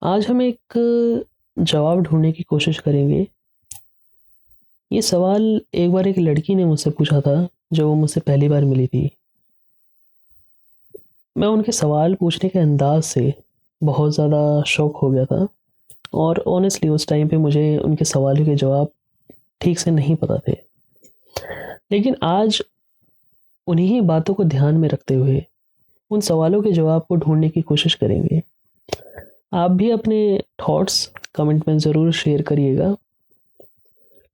आज हम एक जवाब ढूँढने की कोशिश करेंगे। ये सवाल एक बार एक लड़की ने मुझसे पूछा था, जब वो मुझसे पहली बार मिली थी। मैं उनके सवाल पूछने के अंदाज़ से बहुत ज़्यादा शॉक हो गया था और ऑनेस्टली उस टाइम पे मुझे उनके सवालों के जवाब ठीक से नहीं पता थे। लेकिन आज उन्हीं बातों को ध्यान में रखते हुए उन सवालों के जवाब को ढूँढने की कोशिश करेंगे। आप भी अपने थॉट्स कमेंट में ज़रूर शेयर करिएगा।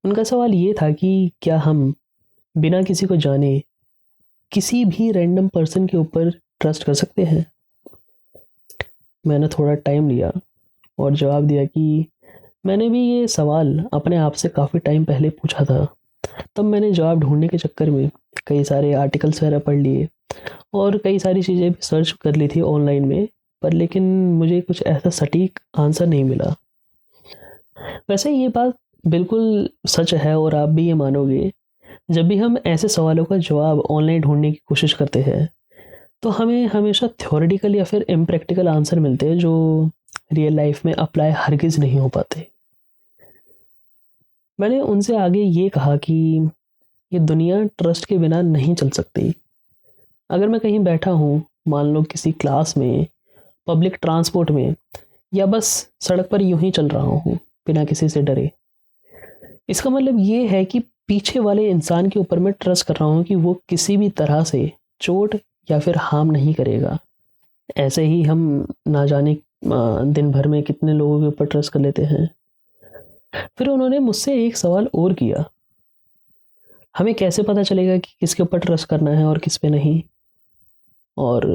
उनका सवाल ये था कि क्या हम बिना किसी को जाने किसी भी रैंडम पर्सन के ऊपर ट्रस्ट कर सकते हैं? मैंने थोड़ा टाइम लिया और जवाब दिया कि मैंने भी ये सवाल अपने आप से काफ़ी टाइम पहले पूछा था। तब मैंने जवाब ढूँढने के चक्कर में कई सारे आर्टिकल्स वगैरह पढ़ लिए और कई सारी चीज़ें भी सर्च कर ली थी ऑनलाइन में, पर लेकिन मुझे कुछ ऐसा सटीक आंसर नहीं मिला। वैसे ये बात बिल्कुल सच है और आप भी ये मानोगे, जब भी हम ऐसे सवालों का जवाब ऑनलाइन ढूँढने की कोशिश करते हैं, तो हमें हमेशा थ्योरेटिकल या फिर इम्प्रैक्टिकल आंसर मिलते हैं जो रियल लाइफ में अप्लाई हरगिज़ नहीं हो पाते। मैंने उनसे आगे ये कहा कि ये दुनिया ट्रस्ट के बिना नहीं चल सकती। अगर मैं कहीं बैठा हूँ, मान लो किसी क्लास में, पब्लिक ट्रांसपोर्ट में या बस सड़क पर यूं ही चल रहा हूँ बिना किसी से डरे, इसका मतलब ये है कि पीछे वाले इंसान के ऊपर मैं ट्रस्ट कर रहा हूँ कि वो किसी भी तरह से चोट या फिर हार्म नहीं करेगा। ऐसे ही हम ना जाने दिन भर में कितने लोगों के ऊपर ट्रस्ट कर लेते हैं। फिर उन्होंने मुझसे एक सवाल और किया, हमें कैसे पता चलेगा कि किसके ऊपर ट्रस्ट करना है और किस पे नहीं? और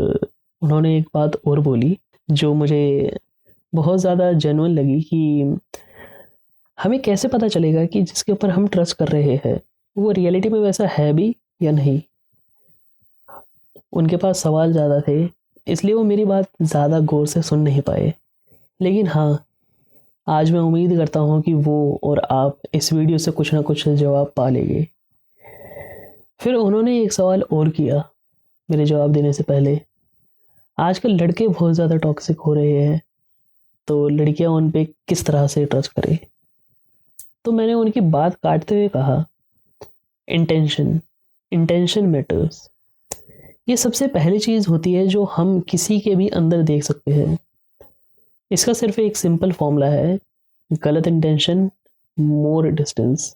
उन्होंने एक बात और बोली जो मुझे बहुत ज़्यादा जेन्युइन लगी कि हमें कैसे पता चलेगा कि जिसके ऊपर हम ट्रस्ट कर रहे हैं वो रियलिटी में वैसा है भी या नहीं? उनके पास सवाल ज़्यादा थे, इसलिए वो मेरी बात ज़्यादा गौर से सुन नहीं पाए। लेकिन हाँ, आज मैं उम्मीद करता हूँ कि वो और आप इस वीडियो से कुछ ना कुछ जवाब पा लेंगे। फिर उन्होंने एक सवाल और किया मेरे जवाब देने से पहले। आजकल लड़के बहुत ज़्यादा टॉक्सिक हो रहे हैं, तो लड़कियां उन पे किस तरह से ट्रस्ट करें? तो मैंने उनकी बात काटते हुए कहा, इंटेंशन इंटेंशन मैटर्स। ये सबसे पहली चीज़ होती है जो हम किसी के भी अंदर देख सकते हैं। इसका सिर्फ एक सिंपल फॉर्मूला है, गलत इंटेंशन मोर डिस्टेंस।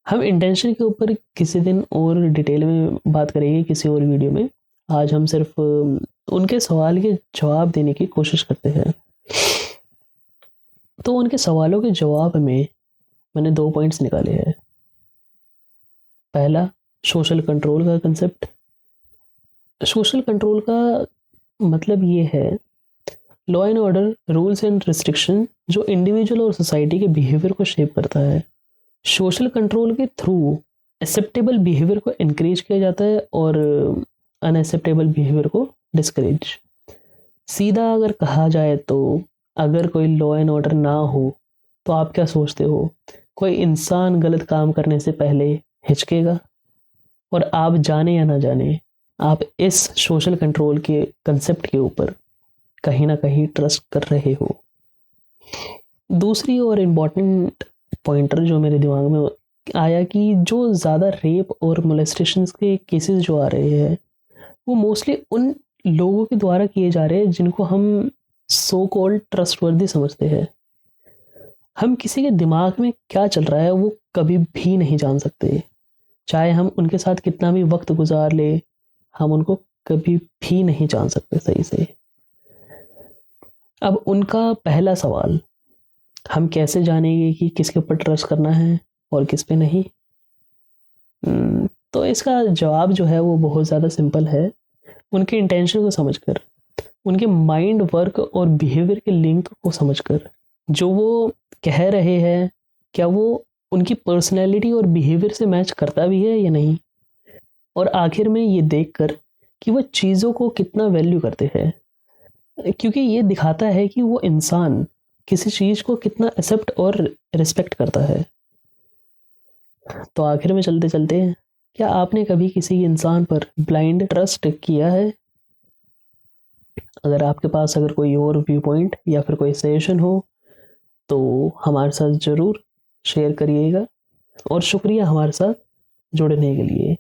हम इंटेंशन के ऊपर किसी दिन और डिटेल में बात करेंगे किसी और वीडियो में। आज हम सिर्फ उनके सवाल के जवाब देने की कोशिश करते हैं। तो उनके सवालों के जवाब में मैंने 2 पॉइंट्स निकाले हैं। पहला, सोशल कंट्रोल का कंसेप्ट। सोशल कंट्रोल का मतलब ये है, law and order, rules and restriction जो इंडिविजुअल और सोसाइटी के बिहेवियर को शेप करता है। सोशल कंट्रोल के थ्रू एक्सेप्टेबल बिहेवियर को इनक्रेज किया जाता है और अनएक्सेप्टेबल बिहेवियर को डिस्करेज। सीधा अगर कहा जाए तो अगर कोई लॉ एंड ऑर्डर ना हो तो आप क्या सोचते हो, कोई इंसान गलत काम करने से पहले हिचकेगा? और आप जाने या ना जाने, आप इस सोशल कंट्रोल के कंसेप्ट के ऊपर कहीं ना कहीं ट्रस्ट कर रहे हो। दूसरी और इम्पॉर्टेंट पॉइंटर जो मेरे दिमाग में आया कि जो ज़्यादा रेप और मोलेस्टेशंस के केसेस जो आ रहे हैं वो मोस्टली उन लोगों के द्वारा किए जा रहे हैं जिनको हम सो कॉल्ड ट्रस्टवर्दी समझते हैं। हम किसी के दिमाग में क्या चल रहा है वो कभी भी नहीं जान सकते, चाहे हम उनके साथ कितना भी वक्त गुजार ले, हम उनको कभी भी नहीं जान सकते सही से। अब उनका पहला सवाल, हम कैसे जानेंगे कि किसके ऊपर ट्रस्ट करना है और किस पे नहीं? तो इसका जवाब जो है वो बहुत ज़्यादा सिंपल है। उनके इंटेंशन को समझकर, उनके माइंड वर्क और बिहेवियर के लिंक को समझकर, जो वो कह रहे हैं क्या वो उनकी पर्सनैलिटी और बिहेवियर से मैच करता भी है या नहीं, और आखिर में ये देखकर कि वो चीज़ों को कितना वैल्यू करते हैं, क्योंकि ये दिखाता है कि वो इंसान किसी चीज़ को कितना एक्सेप्ट और रिस्पेक्ट करता है। तो आखिर में चलते चलते, क्या आपने कभी किसी इंसान पर ब्लाइंड ट्रस्ट किया है? अगर आपके पास अगर कोई और व्यू पॉइंट या फिर कोई सजेशन हो तो हमारे साथ ज़रूर शेयर करिएगा, और शुक्रिया हमारे साथ जुड़ने के लिए।